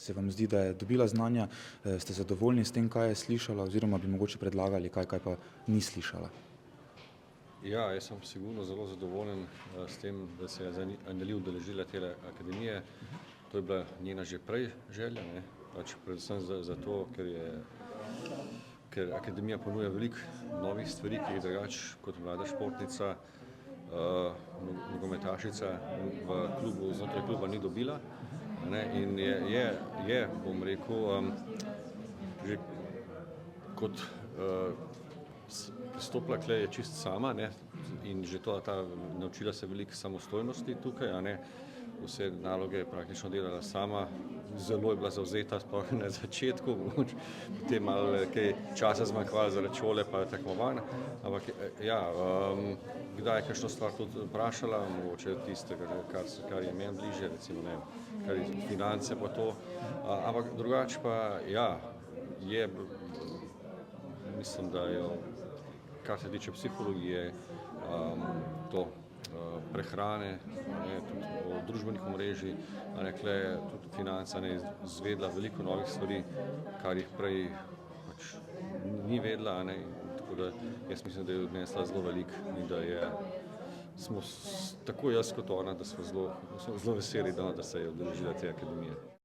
se vam zdi, da je dobila znanja, ste zadovoljni s tem, kaj je slišala, oziroma bi mogoče predlagali kaj pa ni slišala? Ja, jaz sem sigurno zelo zadovoljen s tem, da se je Andeli udeležila te akademije. To je bila njena že prej želja, ne? Pač predvsem zato, ker akademija ponuja veliko novih stvari, ki jih drugače kot mlada športnica, nogometašica v klubu, znotraj kluba ni dobila, ne? In je, bom rekel, že kot pristopila tule je čisto sama, ne, in že naučila se veliko samostojnosti tukaj, a ne, vse naloge je praktično delala sama, zelo je bila zavzeta, sploh na začetku, potem malo kaj časa zmanjkovalo zaradi šole pa tekmovanj, ampak ja, kdaj je kakšno stvar tudi vprašala, mogoče tistega, kar je meni bližje, recimo, ne vem, kar je finance pa to, ampak drugače pa ja, mislim, da jo, kar se tiče psihologije, prehrane, ne, tudi o družbenih omrežij, tudi finance, ne, izvedela veliko novih stvari, kar jih prej pač ni vedela, ne, tako da jaz mislim, da je odnesla zelo veliko in da smo tako jaz kot ona, da smo zelo veseli, da se je udeležila te akademije.